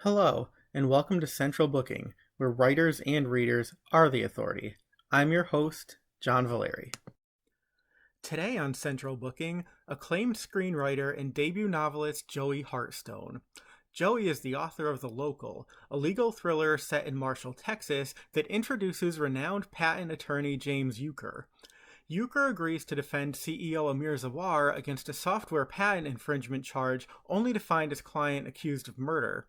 Hello, and welcome to Central Booking, where writers and readers are the authority. I'm your host, John Valeri. Today on Central Booking, acclaimed screenwriter and debut novelist Joey Hartstone. Joey is the author of The Local, a legal thriller set in Marshall, Texas that introduces renowned patent attorney James Euchre. Euchre agrees to defend CEO Amir Zawar against a software patent infringement charge only to find his client accused of murder.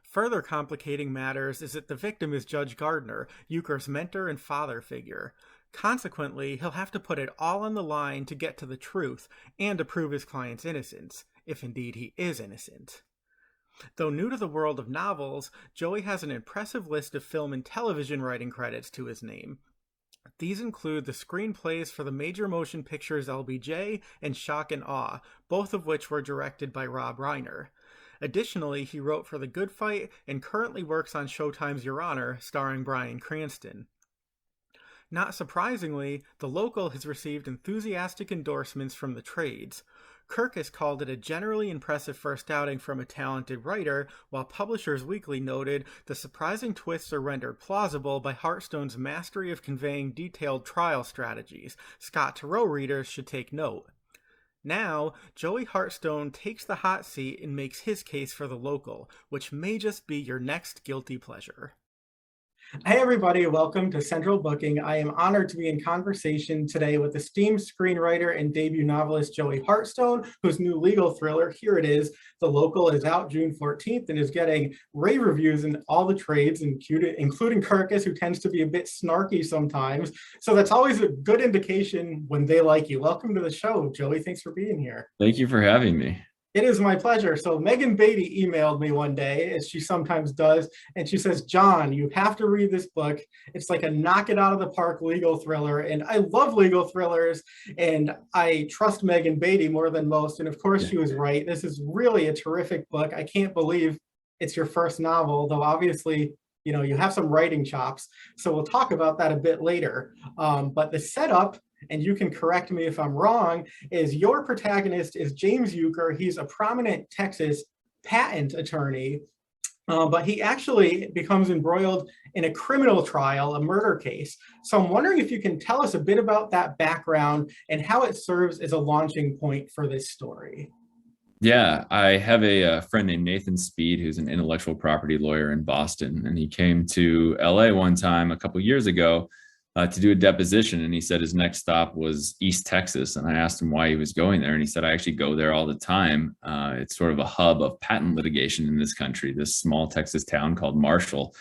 Further complicating matters is that the victim is Judge Gardner, Euchre's mentor and father figure. Consequently, he'll have to put it all on the line to get to the truth and to prove his client's innocence, if indeed he is innocent. Though new to the world of novels, Joey has an impressive list of film and television writing credits to his name. These include the screenplays for the major motion pictures LBJ and Shock and Awe, both of which were directed by Rob Reiner. Additionally, he wrote for The Good Fight and currently works on Showtime's Your Honor, starring Bryan Cranston. Not surprisingly, The Local has received enthusiastic endorsements from the trades. Kirkus called it a generally impressive first outing from a talented writer, while Publishers Weekly noted the surprising twists are rendered plausible by Hartstone's mastery of conveying detailed trial strategies. Scott Turow readers should take note. Now, Joey Hartstone takes the hot seat and makes his case for The Local, which may just be your next guilty pleasure. Hey everybody, welcome to Central Booking. I am honored to be in conversation today with esteemed screenwriter and debut novelist Joey Hartstone, whose new legal thriller, here it is, The Local, is out June 14th and is getting rave reviews in all the trades, including Kirkus, who tends to be a bit snarky sometimes. So that's always a good indication when they like you. Welcome to the show, Joey. Thanks for being here. Thank you for having me. It is my pleasure. So Megan Beatty emailed me one day, as she sometimes does, and she says, John, you have to read this book. It's like a knock it out of the park legal thriller. And I love legal thrillers, and I trust Megan Beatty more than most. And of course, she was right. This is really a terrific book. I can't believe it's your first novel, though obviously, you have some writing chops. So we'll talk about that a bit later. But the setup, and you can correct me if I'm wrong, is your protagonist is James Euchre. He's a prominent Texas patent attorney, but he actually becomes embroiled in a criminal trial, a murder case. So I'm wondering if you can tell us a bit about that background and how it serves as a launching point for this story. Yeah, I have a friend named Nathan Speed, who's an intellectual property lawyer in Boston, and he came to LA one time a couple years ago to do a deposition, and he said his next stop was East Texas, and I asked him why he was going there, and he said, I actually go there all the time. It's sort of a hub of patent litigation in this country, this small Texas town called Marshall.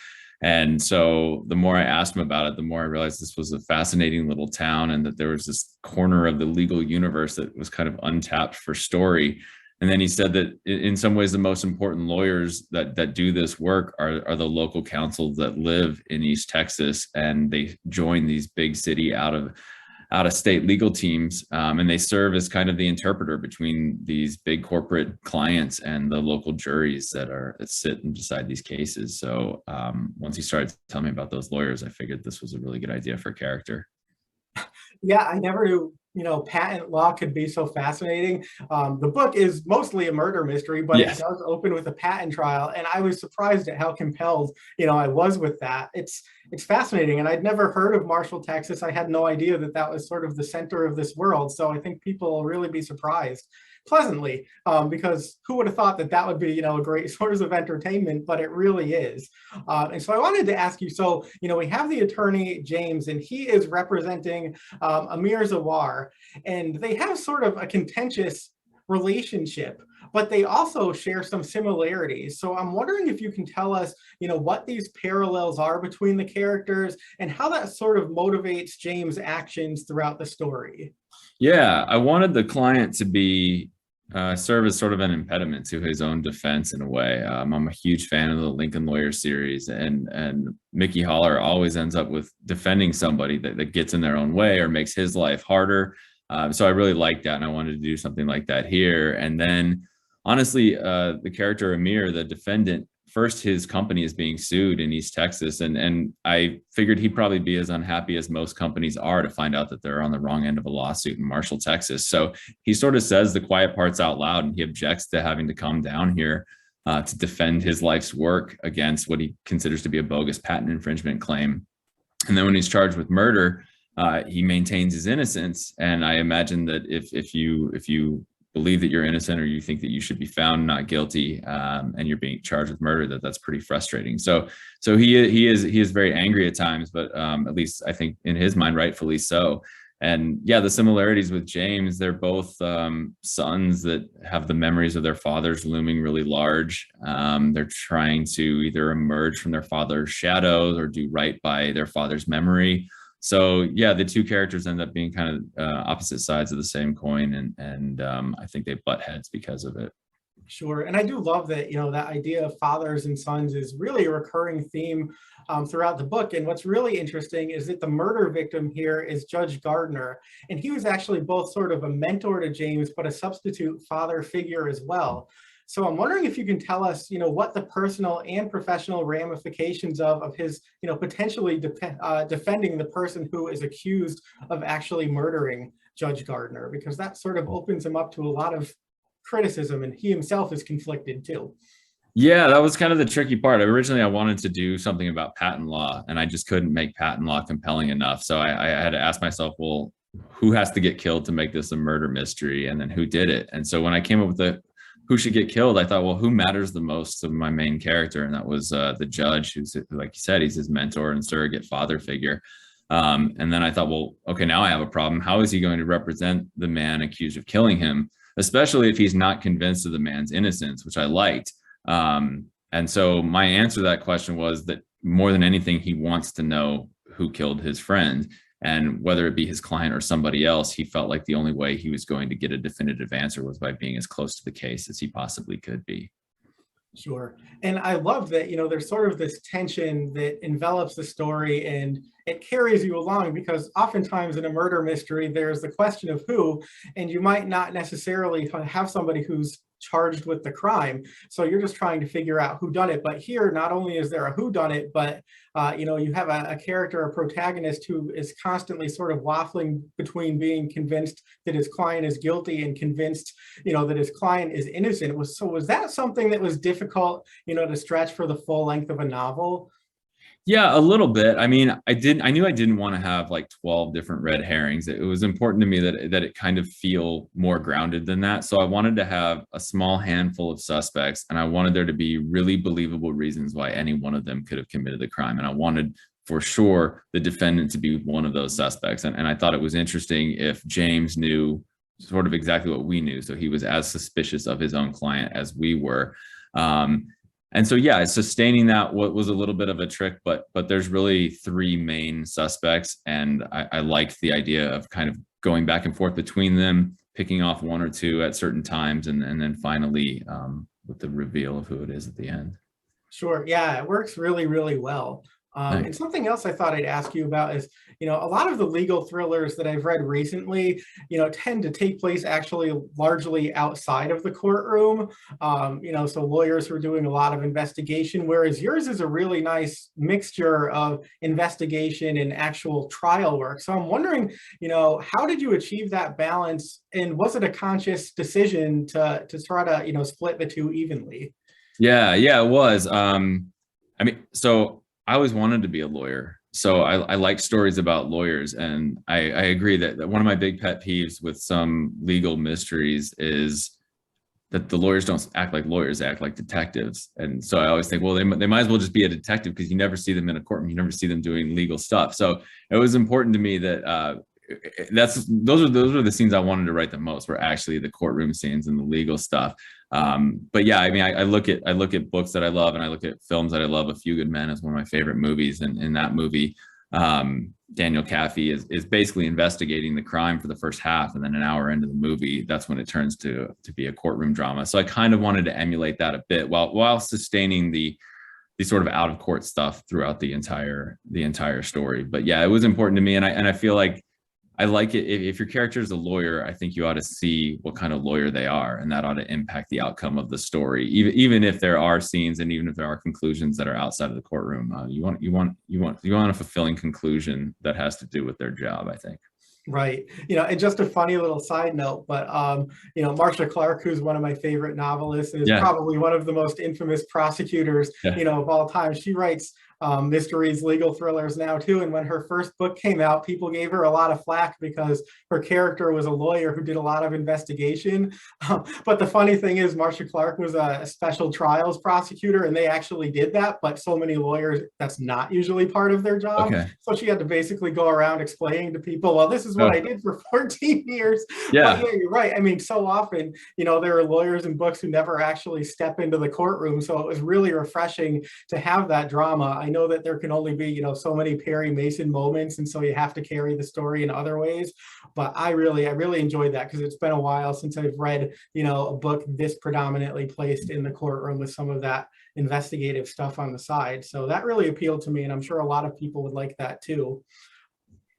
And so the more I asked him about it, the more I realized this was a fascinating little town and that there was this corner of the legal universe that was kind of untapped for story. And then he said that in some ways, the most important lawyers that do this work are the local counsels that live in East Texas, and they join these big city out of state legal teams, and they serve as kind of the interpreter between these big corporate clients and the local juries that sit and decide these cases. So once he started telling me about those lawyers, I figured this was a really good idea for character. Yeah, I never knew, patent law could be so fascinating. The book is mostly a murder mystery, but yes, it does open with a patent trial. And I was surprised at how compelled, I was with that. It's fascinating. And I'd never heard of Marshall, Texas. I had no idea that was sort of the center of this world. So I think people will really be surprised pleasantly, because who would have thought that would be, a great source of entertainment, but it really is. And so I wanted to ask you, so, we have the attorney, James, and he is representing Amir Zawar, and they have sort of a contentious relationship, but they also share some similarities. So I'm wondering if you can tell us, what these parallels are between the characters and how that sort of motivates James' actions throughout the story. Yeah, I wanted the client to be serve as sort of an impediment to his own defense in a way. I'm a huge fan of the Lincoln Lawyer series, and Mickey Haller always ends up with defending somebody that gets in their own way or makes his life harder. So I really liked that, and I wanted to do something like that here. And then, honestly, the character Amir, the defendant, first his company is being sued in East Texas, and I figured he'd probably be as unhappy as most companies are to find out that they're on the wrong end of a lawsuit in Marshall, Texas. So he sort of says the quiet parts out loud, and he objects to having to come down here to defend his life's work against what he considers to be a bogus patent infringement claim. And then when he's charged with murder, he maintains his innocence. And I imagine that if you believe that you're innocent, or you think that you should be found not guilty, and you're being charged with murder, that's pretty frustrating. So he is very angry at times, but at least I think in his mind, rightfully so. And yeah, the similarities with James, they're both sons that have the memories of their fathers looming really large. They're trying to either emerge from their father's shadows or do right by their father's memory. So yeah, the two characters end up being kind of opposite sides of the same coin, and I think they butt heads because of it. Sure. And I do love that, that idea of fathers and sons is really a recurring theme throughout the book. And what's really interesting is that the murder victim here is Judge Gardner. And he was actually both sort of a mentor to James, but a substitute father figure as well. So I'm wondering if you can tell us, what the personal and professional ramifications of his, potentially defending the person who is accused of actually murdering Judge Gardner, because that sort of opens him up to a lot of criticism, and he himself is conflicted too. Yeah, that was kind of the tricky part. Originally, I wanted to do something about patent law, and I just couldn't make patent law compelling enough. So I had to ask myself, well, who has to get killed to make this a murder mystery, and then who did it? And so when I came up with the who should get killed, I thought, well, who matters the most to my main character? And that was the judge, who's, like you said, he's his mentor and surrogate father figure. And then I thought, well, okay, now I have a problem. How is he going to represent the man accused of killing him, especially if he's not convinced of the man's innocence, which I liked. And so my answer to that question was that more than anything, he wants to know who killed his friend. And whether it be his client or somebody else, he felt like the only way he was going to get a definitive answer was by being as close to the case as he possibly could be. Sure. And I love that, there's sort of this tension that envelops the story and it carries you along, because oftentimes in a murder mystery, there's the question of who, and you might not necessarily have somebody who's charged with the crime. So you're just trying to figure out who done it. But here, not only is there a who done it, but you have a character, a protagonist who is constantly sort of waffling between being convinced that his client is guilty and convinced, that his client is innocent. Was that something that was difficult, to stretch for the full length of a novel? Yeah, a little bit. I mean, I knew I didn't want to have like 12 different red herrings. It was important to me that it kind of feel more grounded than that. So I wanted to have a small handful of suspects, and I wanted there to be really believable reasons why any one of them could have committed the crime. And I wanted for sure the defendant to be one of those suspects. And I thought it was interesting if James knew sort of exactly what we knew. So he was as suspicious of his own client as we were. And so, yeah, sustaining that was a little bit of a trick, but there's really three main suspects. And I liked the idea of kind of going back and forth between them, picking off one or two at certain times, and then finally with the reveal of who it is at the end. Sure. Yeah, it works really, really well. Nice. And something else I thought I'd ask you about is, a lot of the legal thrillers that I've read recently, tend to take place actually largely outside of the courtroom. So lawyers who are doing a lot of investigation, whereas yours is a really nice mixture of investigation and actual trial work. So I'm wondering, how did you achieve that balance? And was it a conscious decision to try to, split the two evenly? Yeah, it was. So I always wanted to be a lawyer. So I like stories about lawyers. And I agree that one of my big pet peeves with some legal mysteries is that the lawyers don't act like lawyers, act like detectives. And so I always think, well, they might as well just be a detective, because you never see them in a courtroom. You never see them doing legal stuff. So it was important to me that those are the scenes I wanted to write the most, were actually the courtroom scenes and the legal stuff. But yeah, I mean, I look at books that I love, and I look at films that I love. A Few Good Men is one of my favorite movies, and in that movie, Daniel Kaffee is basically investigating the crime for the first half, and then an hour into the movie, that's when it turns to be a courtroom drama. So I kind of wanted to emulate that a bit while sustaining the sort of out of court stuff throughout the entire story. But yeah, it was important to me, and I feel like I like it. If your character is a lawyer, I think you ought to see what kind of lawyer they are, and that ought to impact the outcome of the story. Even if there are scenes, and even if there are conclusions that are outside of the courtroom, you want a fulfilling conclusion that has to do with their job, I think. Right. And just a funny little side note, but Marcia Clark, who's one of my favorite novelists, is Yeah. probably one of the most infamous prosecutors, Yeah. of all time. She writes mysteries, legal thrillers now too. And when her first book came out, people gave her a lot of flack because her character was a lawyer who did a lot of investigation. But the funny thing is, Marcia Clark was a special trials prosecutor, and they actually did that. But so many lawyers, that's not usually part of their job. Okay. So she had to basically go around explaining to people, well, this is what I Oh, did for 14 years. But yeah. yeah, you're right. I mean, so often, there are lawyers in books who never actually step into the courtroom. So it was really refreshing to have that drama. I know that there can only be, so many Perry Mason moments. And so you have to carry the story in other ways. But I really enjoyed that because it's been a while since I've read, a book this predominantly placed in the courtroom with some of that investigative stuff on the side. So that really appealed to me. And I'm sure a lot of people would like that too.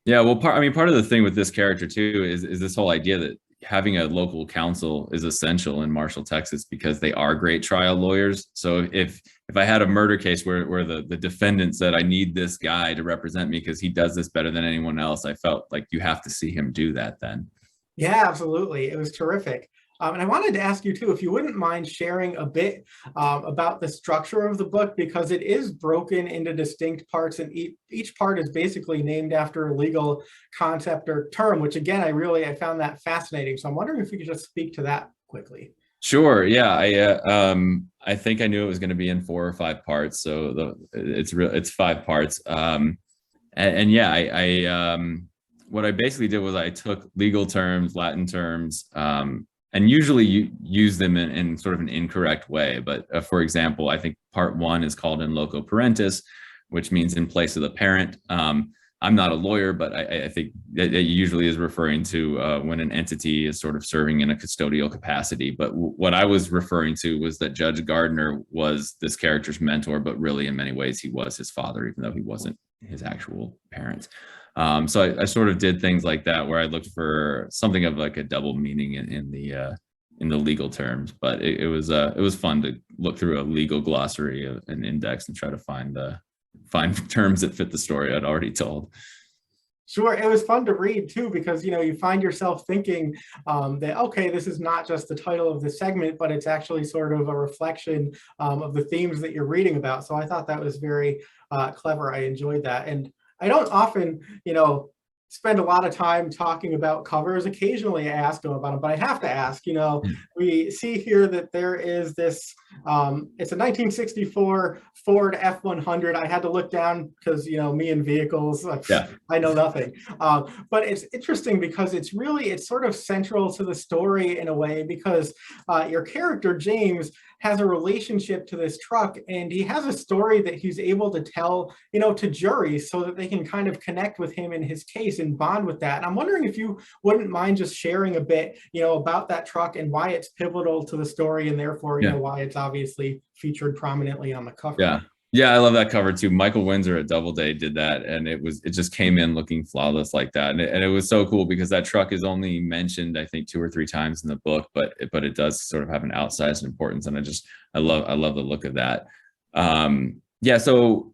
Yeah, well, part of the thing with this character too is this whole idea that having a local counsel is essential in Marshall, Texas, because they are great trial lawyers. So if I had a murder case where the defendant said, I need this guy to represent me because he does this better than anyone else, I felt like you have to see him do that then. Yeah, absolutely. It was terrific. And I wanted to ask you too, if you wouldn't mind sharing a bit about the structure of the book, because it is broken into distinct parts, and each part is basically named after a legal concept or term, which again, I found that fascinating. So I'm wondering if you could just speak to that quickly. Sure. Yeah. I think I knew it was going to be in 4 or 5 parts. So it's 5 parts. And yeah, what I basically did was I took legal terms, Latin terms, and usually you use them in sort of an incorrect way. But for example, I think part 1 is called in loco parentis, which means in place of the parent. I'm not a lawyer, but I think that it usually is referring to when an entity is sort of serving in a custodial capacity. But what I was referring to was that Judge Gardner was this character's mentor, but really in many ways he was his father, even though he wasn't his actual parent. So I sort of did things like that where I looked for something of like a double meaning in the legal terms, but it was fun to look through a legal glossary, an index, and try to find terms that fit the story I'd already told. Sure, it was fun to read too, because you find yourself thinking that, okay, this is not just the title of the segment, but it's actually sort of a reflection of the themes that you're reading about. So I thought that was very clever. I enjoyed that. And I don't often, spend a lot of time talking about covers. Occasionally I ask them about them, but I have to ask, we see here that there is this, it's a 1964 Ford F-100. I had to look down because, me and vehicles, Yeah. I know nothing. But it's interesting because it's sort of central to the story in a way, because your character, James, has a relationship to this truck, and he has a story that he's able to tell, to juries so that they can kind of connect with him in his case and bond with that. And I'm wondering if you wouldn't mind just sharing a bit, about that truck and why it's pivotal to the story, and therefore, why it's obviously featured prominently on the cover. Yeah. Yeah, I love that cover too. Michael Windsor at Doubleday did that, and it just came in looking flawless like that, and it was so cool because that truck is only mentioned I think 2 or 3 times in the book, but it does sort of have an outsized importance, and I love the look of that. Yeah, so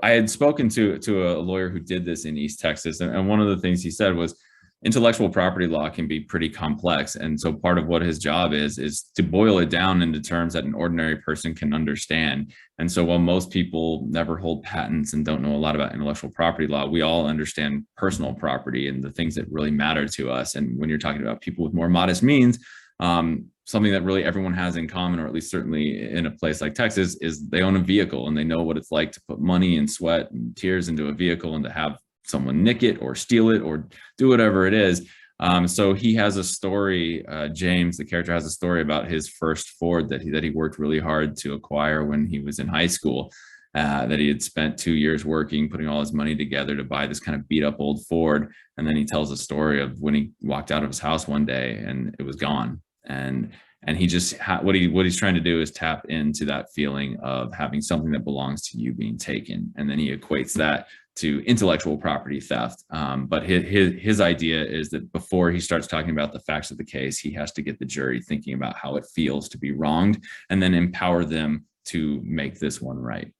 I had spoken to a lawyer who did this in East Texas, and one of the things he said was intellectual property law can be pretty complex. And so part of what his job is to boil it down into terms that an ordinary person can understand. And so while most people never hold patents and don't know a lot about intellectual property law, we all understand personal property and the things that really matter to us. And when you're talking about people with more modest means, something that really everyone has in common, or at least certainly in a place like Texas, is they own a vehicle and they know what it's like to put money and sweat and tears into a vehicle and to have someone nick it or steal it or do whatever it is. So he has a story, James, the character, has a story about his first Ford that he worked really hard to acquire when he was in high school, that he had spent 2 years working, putting all his money together to buy this kind of beat up old Ford. And then he tells a story of when he walked out of his house one day and it was gone. And he just, what he's trying to do is tap into that feeling of having something that belongs to you being taken. And then he equates that to intellectual property theft. But his idea is that before he starts talking about the facts of the case, he has to get the jury thinking about how it feels to be wronged and then empower them to make this one right.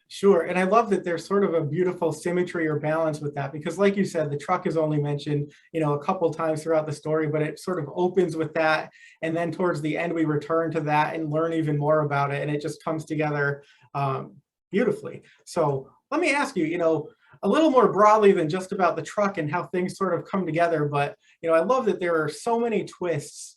Sure. And I love that there's sort of a beautiful symmetry or balance with that, because like you said, the truck is only mentioned, a couple times throughout the story, but it sort of opens with that. And then towards the end, we return to that and learn even more about it. And it just comes together beautifully. So let me ask you, a little more broadly than just about the truck and how things sort of come together. But, I love that there are so many twists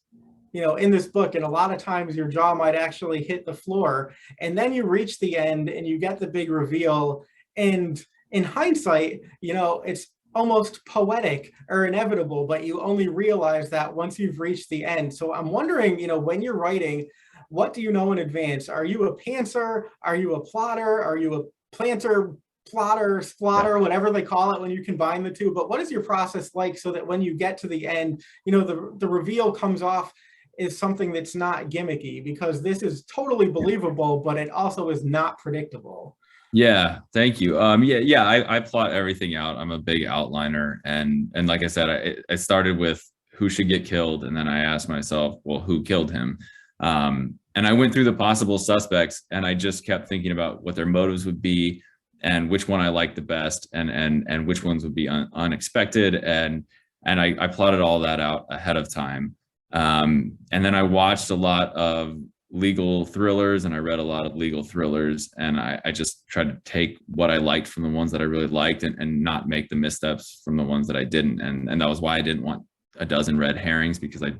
in this book, and a lot of times your jaw might actually hit the floor, and then you reach the end and you get the big reveal. And in hindsight, it's almost poetic or inevitable, but you only realize that once you've reached the end. So I'm wondering, when you're writing, what do you know in advance? Are you a pantser? Are you a plotter? Are you a planter, plotter, splatter, whatever they call it when you combine the two? But what is your process like so that when you get to the end, the reveal comes off is something that's not gimmicky, because this is totally believable, but it also is not predictable. Yeah, thank you. I plot everything out. I'm a big outliner, and like I said, I started with who should get killed, and then I asked myself, well, who killed him? And I went through the possible suspects, and I just kept thinking about what their motives would be, and which one I liked the best, and which ones would be unexpected, and I plotted all that out ahead of time. And then I watched a lot of legal thrillers, and I read a lot of legal thrillers, and I just tried to take what I liked from the ones that I really liked, and not make the missteps from the ones that I didn't. And that was why I didn't want a dozen red herrings, because I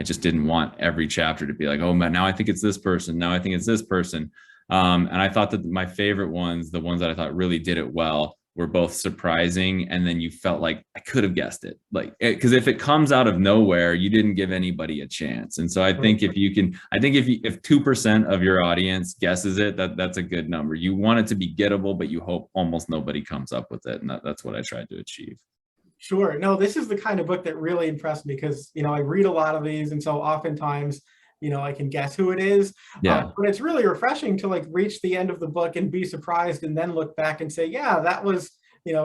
just didn't want every chapter to be like, oh man, now I think it's this person, now I think it's this person. And I thought that my favorite ones, the ones that I thought really did it well, were both surprising, and then you felt like I could have guessed it, because if it comes out of nowhere, you didn't give anybody a chance. And so I think if 2% of your audience guesses it, that's a good number. You want it to be gettable, but you hope almost nobody comes up with it, and that's what I tried to achieve. Sure. No, this is the kind of book that really impressed me, because I read a lot of these, and so oftentimes I can guess who it is. Yeah. But it's really refreshing to reach the end of the book and be surprised, and then look back and say, yeah, that was,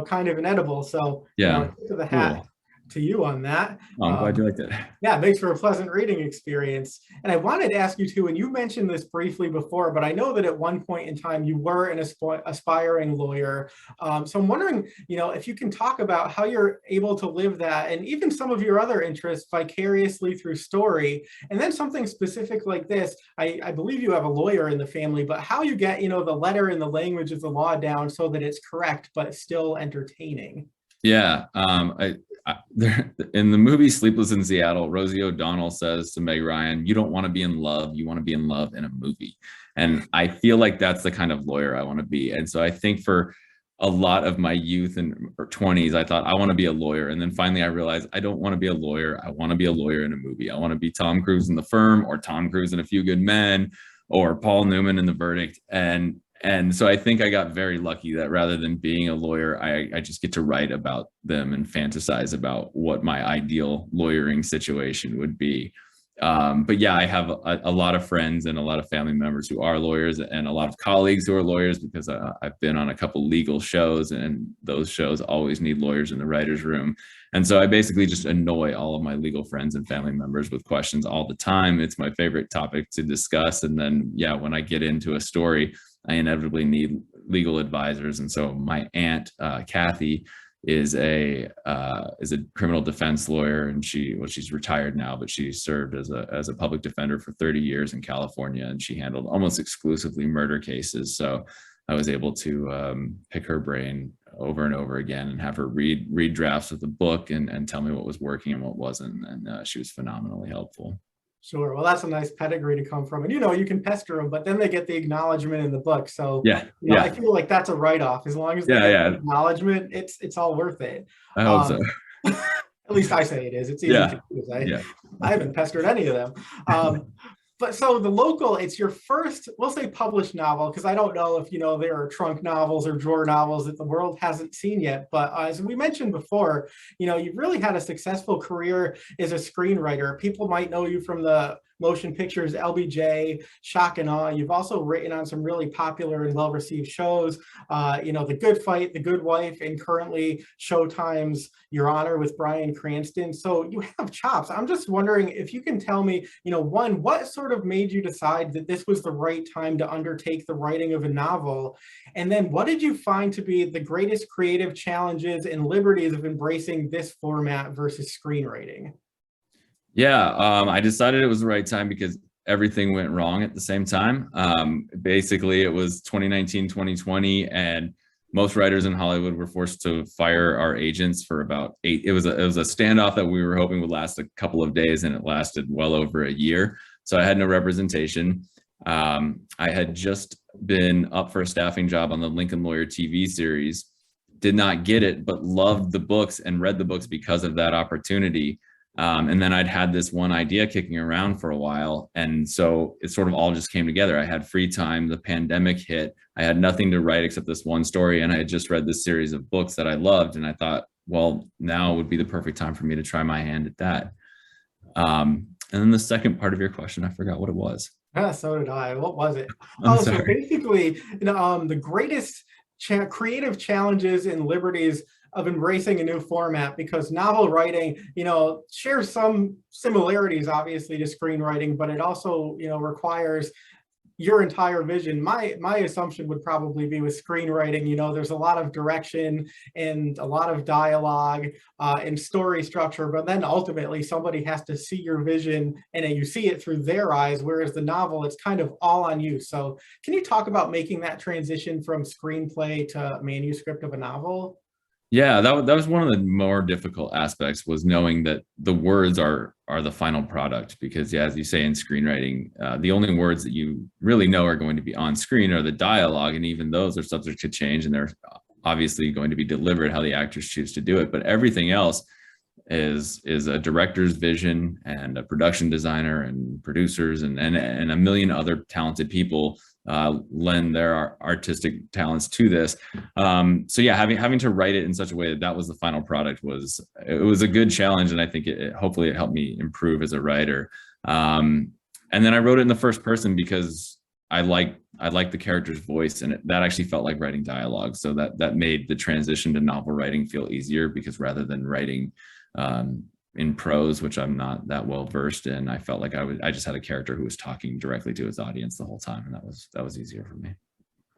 kind of inedible. So, Yeah. to the hat Cool. to you on that. Oh, I'm glad you liked it. Yeah, it makes for a pleasant reading experience. And I wanted to ask you too, and you mentioned this briefly before, but I know that at one point in time you were an aspiring lawyer. So I'm wondering, if you can talk about how you're able to live that, and even some of your other interests, vicariously through story. And then something specific like this, I believe you have a lawyer in the family, but how you get, the letter and the language of the law down so that it's correct, but still entertaining. Yeah. In the movie Sleepless in Seattle, Rosie O'Donnell says to Meg Ryan, you don't want to be in love, you want to be in love in a movie. And I feel like that's the kind of lawyer I want to be. And so I think for a lot of my youth and 20s, I thought I want to be a lawyer. And then finally I realized I don't want to be a lawyer. I want to be a lawyer in a movie. I want to be Tom Cruise in The Firm, or Tom Cruise in A Few Good Men, or Paul Newman in The Verdict. And so I think I got very lucky that rather than being a lawyer, I just get to write about them and fantasize about what my ideal lawyering situation would be. But yeah, I have a lot of friends and a lot of family members who are lawyers, and a lot of colleagues who are lawyers, because I've been on a couple legal shows, and those shows always need lawyers in the writer's room. And so I basically just annoy all of my legal friends and family members with questions all the time. It's my favorite topic to discuss. And then, yeah, when I get into a story, I inevitably need legal advisors. And so my aunt, Kathy, is a criminal defense lawyer, and she's retired now, but she served as a public defender for 30 years in California, and she handled almost exclusively murder cases. So I was able to pick her brain over and over again, and have her read drafts of the book, and tell me what was working and what wasn't. And she was phenomenally helpful. Sure. Well, that's a nice pedigree to come from. And, you can pester them, but then they get the acknowledgement in the book. So, yeah, I feel like that's a write-off. As long as they get the acknowledgement, it's all worth it. I hope so. At least I say it is. It's easy to do. I haven't pestered any of them. But so the local, it's your first, we'll say, published novel, because I don't know if, there are trunk novels or drawer novels that the world hasn't seen yet. But as we mentioned before, you've really had a successful career as a screenwriter. People might know you from the motion pictures, LBJ, Shock and Awe. You've also written on some really popular and well-received shows, The Good Fight, The Good Wife, and currently Showtime's Your Honor with Bryan Cranston. So you have chops. I'm just wondering if you can tell me, one, what sort of made you decide that this was the right time to undertake the writing of a novel? And then what did you find to be the greatest creative challenges and liberties of embracing this format versus screenwriting? Yeah, I decided it was the right time because everything went wrong at the same time. Basically, it was 2019, 2020, and most writers in Hollywood were forced to fire our agents for about it was a standoff that we were hoping would last a couple of days, and it lasted well over a year. So I had no representation. I had just been up for a staffing job on the Lincoln Lawyer TV series, did not get it, but loved the books and read the books because of that opportunity. And then I'd had this one idea kicking around for a while. And so it sort of all just came together. I had free time, the pandemic hit, I had nothing to write except this one story. And I had just read this series of books that I loved. And I thought, well, now would be the perfect time for me to try my hand at that. And then the second part of your question, I forgot what it was. So did I. What was it? So basically, the greatest creative challenges and liberties of embracing a new format, because novel writing, shares some similarities, obviously, to screenwriting, but it also, requires your entire vision. My assumption would probably be with screenwriting, there's a lot of direction and a lot of dialogue and story structure, but then ultimately somebody has to see your vision and you see it through their eyes, whereas the novel, it's kind of all on you. So can you talk about making that transition from screenplay to manuscript of a novel? Yeah, that was one of the more difficult aspects, was knowing that the words are the final product. Because, yeah, as you say in screenwriting, the only words that you really know are going to be on screen are the dialogue, and even those are subject to change, and they're obviously going to be delivered how the actors choose to do it. But everything else is a director's vision, and a production designer and producers and a million other talented people lend their artistic talents to this. So yeah, having to write it in such a way that was the final product was a good challenge, and I think hopefully it helped me improve as a writer. And then I wrote it in the first person because I like the character's voice, and that actually felt like writing dialogue. So that made the transition to novel writing feel easier, because rather than writing in prose, which I'm not that well versed in, I felt like I just had a character who was talking directly to his audience the whole time, and that was easier for me.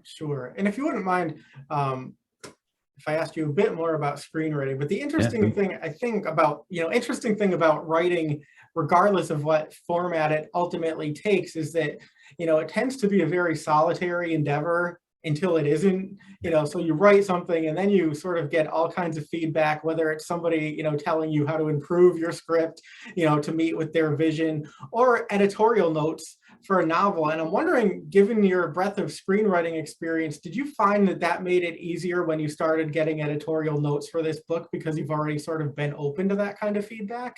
Sure. And if you wouldn't mind, if I asked you a bit more about screenwriting, but the interesting thing I think about, interesting thing about writing, regardless of what format it ultimately takes, is that, it tends to be a very solitary endeavor until it isn't. So you write something and then you sort of get all kinds of feedback, whether it's somebody, telling you how to improve your script, to meet with their vision, or editorial notes for a novel. And I'm wondering, given your breadth of screenwriting experience, did you find that made it easier when you started getting editorial notes for this book, because you've already sort of been open to that kind of feedback?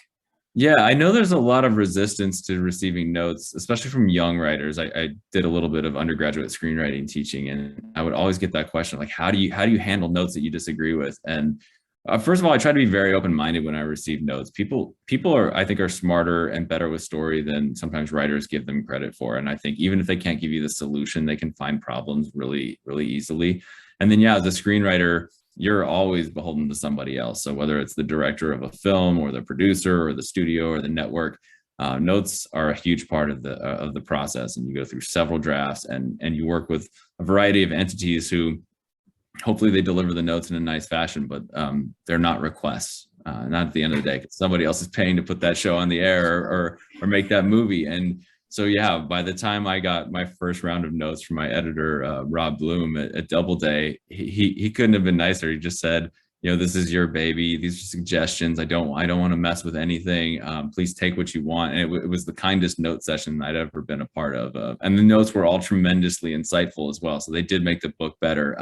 Yeah, I know there's a lot of resistance to receiving notes, especially from young writers. I did a little bit of undergraduate screenwriting teaching, and I would always get that question, like, how do you handle notes that you disagree with? And first of all, I try to be very open-minded when I receive notes. People I think are smarter and better with story than sometimes writers give them credit for. And I think even if they can't give you the solution, they can find problems really, really easily. And then, yeah, as a screenwriter, you're always beholden to somebody else. So whether it's the director of a film, or the producer, or the studio, or the network, notes are a huge part of the process. And you go through several drafts, and you work with a variety of entities who hopefully they deliver the notes in a nice fashion, but they're not requests. Not at the end of the day, 'cause somebody else is paying to put that show on the air, or make that movie. And so, yeah, by the time I got my first round of notes from my editor, Rob Bloom at Doubleday, he couldn't have been nicer. He just said, this is your baby. These are suggestions. I don't want to mess with anything. Please take what you want. And it was the kindest note session I'd ever been a part of. And the notes were all tremendously insightful as well. So they did make the book better.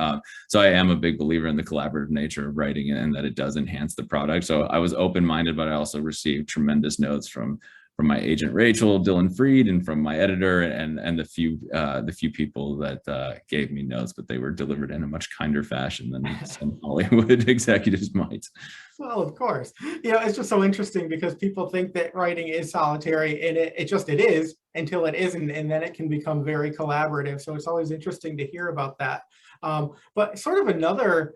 So I am a big believer in the collaborative nature of writing, and that it does enhance the product. So I was open-minded, but I also received tremendous notes from from my agent Rachel Dylan Freed, and from my editor, and the few people that gave me notes, but they were delivered in a much kinder fashion than some Hollywood executives might. Well, of course. It's just so interesting because people think that writing is solitary, and it is until it isn't, and then it can become very collaborative. So it's always interesting to hear about that. But sort of another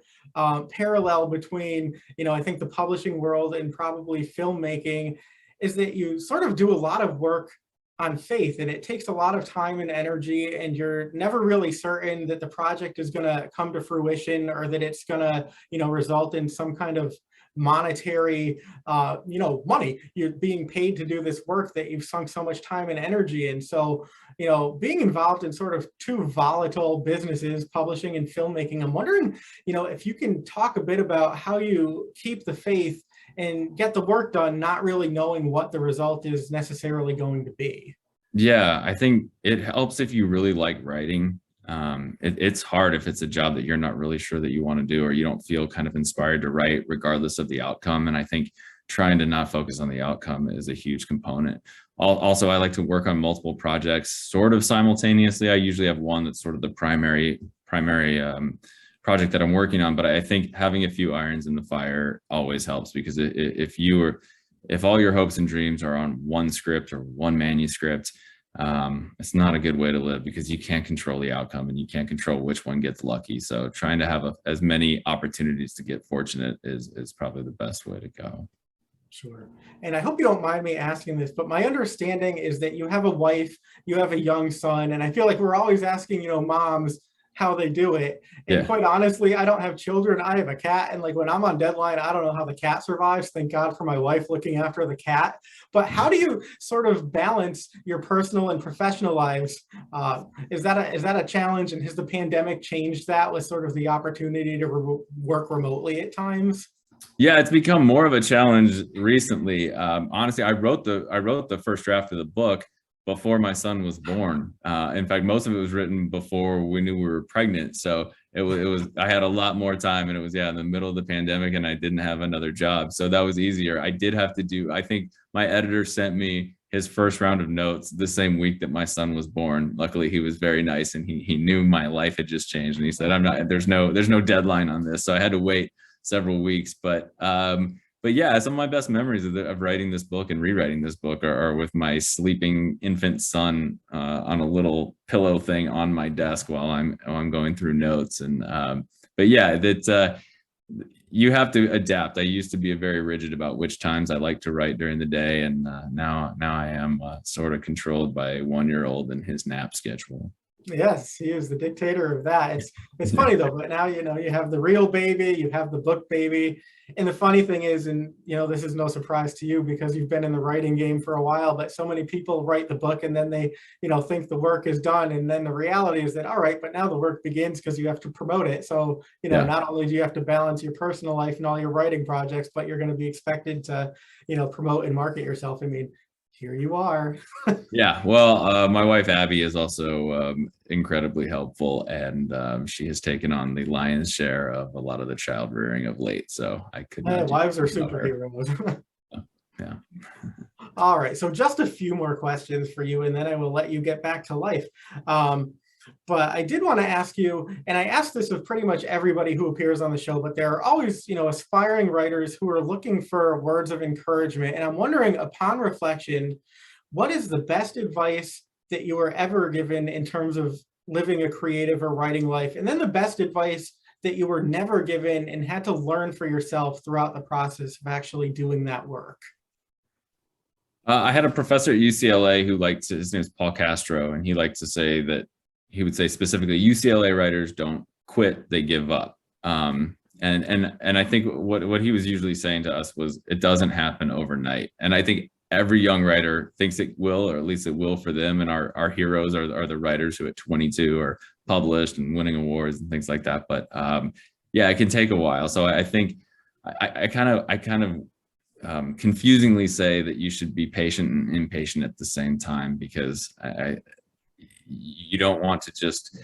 parallel between, I think the publishing world and probably filmmaking is that you sort of do a lot of work on faith, and it takes a lot of time and energy, and you're never really certain that the project is going to come to fruition, or that it's going to, result in some kind of monetary, money. You're being paid to do this work that you've sunk so much time and energy in. So, being involved in sort of two volatile businesses, publishing and filmmaking, I'm wondering, if you can talk a bit about how you keep the faith and get the work done, not really knowing what the result is necessarily going to be. Yeah, I think it helps if you really like writing. It's hard if it's a job that you're not really sure that you want to do, or you don't feel kind of inspired to write regardless of the outcome. And I think trying to not focus on the outcome is a huge component. Also, I like to work on multiple projects sort of simultaneously. I usually have one that's sort of the primary project that I'm working on, but I think having a few irons in the fire always helps, because if all your hopes and dreams are on one script or one manuscript, it's not a good way to live, because you can't control the outcome and you can't control which one gets lucky. So trying to have as many opportunities to get fortunate is probably the best way to go. Sure. And I hope you don't mind me asking this, but my understanding is that you have a wife, you have a young son, and I feel like we're always asking, moms how they do it. And quite honestly, I don't have children. I have a cat. And like when I'm on deadline, I don't know how the cat survives. Thank God for my wife looking after the cat. But how do you sort of balance your personal and professional lives? Is that a challenge? And has the pandemic changed that with sort of the opportunity to work remotely at times? Yeah, it's become more of a challenge recently. Honestly, I wrote the first draft of the book before my son was born. In fact, most of it was written before we knew we were pregnant. So it was I had a lot more time, and it was in the middle of the pandemic, and I didn't have another job. So that was easier. I did have to I think my editor sent me his first round of notes the same week that my son was born. Luckily, he was very nice, and he knew my life had just changed. And he said, there's no deadline on this. So I had to wait several weeks, but yeah, some of my best memories of writing this book and rewriting this book are with my sleeping infant son on a little pillow thing on my desk while I'm going through notes. And but yeah, you have to adapt. I used to be very rigid about which times I like to write during the day, and now I am sort of controlled by a 1-year-old and his nap schedule. Yes, he is the dictator of that. It's funny though, but now you have the real baby, you have the book baby. And the funny thing is, and this is no surprise to you because you've been in the writing game for a while, but so many people write the book and then they think the work is done, and then the reality is that, all right, but now the work begins because you have to promote it. So not only do you have to balance your personal life and all your writing projects, but you're going to be expected to promote and market yourself. I mean, here you are. Yeah, well, my wife Abby is also incredibly helpful, and she has taken on the lion's share of a lot of the child rearing of late. So I could not. Wives are superheroes. Yeah. All right, so just a few more questions for you, and then I will let you get back to life. But I did want to ask you, and I ask this of pretty much everybody who appears on the show, but there are always, aspiring writers who are looking for words of encouragement. And I'm wondering, upon reflection, what is the best advice that you were ever given in terms of living a creative or writing life? And then the best advice that you were never given and had to learn for yourself throughout the process of actually doing that work? I had a professor at UCLA who his name is Paul Castro, and he liked to say that he would say specifically, UCLA writers don't quit, they give up. And I think what he was usually saying to us was, it doesn't happen overnight. And I think every young writer thinks it will, or at least it will for them. And our heroes are the writers who at 22 are published and winning awards and things like that. But yeah, it can take a while. So I think I kind of confusingly say that you should be patient and impatient at the same time, because you don't want to just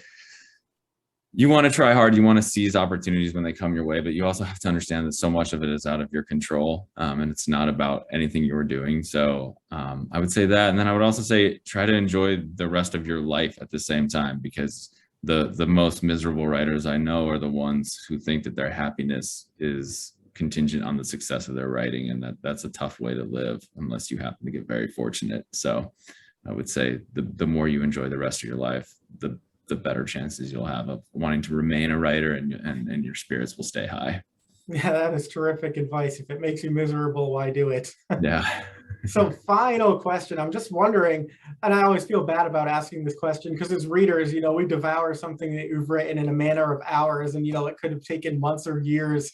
you want to try hard, you want to seize opportunities when they come your way, but you also have to understand that so much of it is out of your control, and it's not about anything you're doing. So I would say that, and then I would also say try to enjoy the rest of your life at the same time, because the most miserable writers I know are the ones who think that their happiness is contingent on the success of their writing, and that's a tough way to live unless you happen to get very fortunate. So I would say the more you enjoy the rest of your life, the better chances you'll have of wanting to remain a writer, and your spirits will stay high. Yeah, that is terrific advice. If it makes you miserable, why do it? Yeah. So final question. I'm just wondering, and I always feel bad about asking this question because as readers, we devour something that you've written in a matter of hours, and, it could have taken months or years,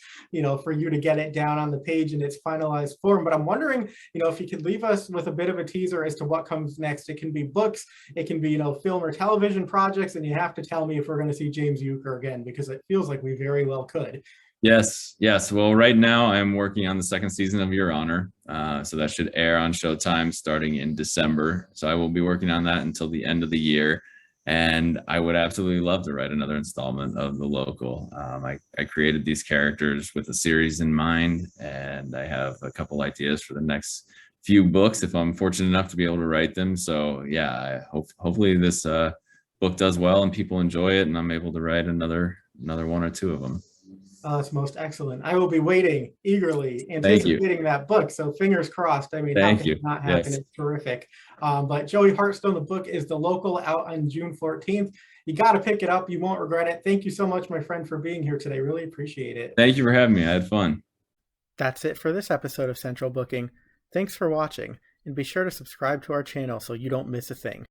for you to get it down on the page in its finalized form. But I'm wondering, if you could leave us with a bit of a teaser as to what comes next. It can be books, it can be, film or television projects, and you have to tell me if we're going to see James Euchre again, because it feels like we very well could. Yes. Well, right now I'm working on the second season of Your Honor. So that should air on Showtime starting in December. So I will be working on that until the end of the year. And I would absolutely love to write another installment of The Local. I created these characters with a series in mind, and I have a couple ideas for the next few books if I'm fortunate enough to be able to write them. So yeah, hopefully this book does well and people enjoy it, and I'm able to write another one or two of them. Oh, that's most excellent. I will be waiting eagerly, Thank you. anticipating that book. So fingers crossed. I mean, how Thank can you. it not happen? Yes. It's terrific. But Joey Hartstone, the book is The Local, out on June 14th. You got to pick it up. You won't regret it. Thank you so much, my friend, for being here today. Really appreciate it. Thank you for having me. I had fun. That's it for this episode of Central Booking. Thanks for watching, and be sure to subscribe to our channel so you don't miss a thing.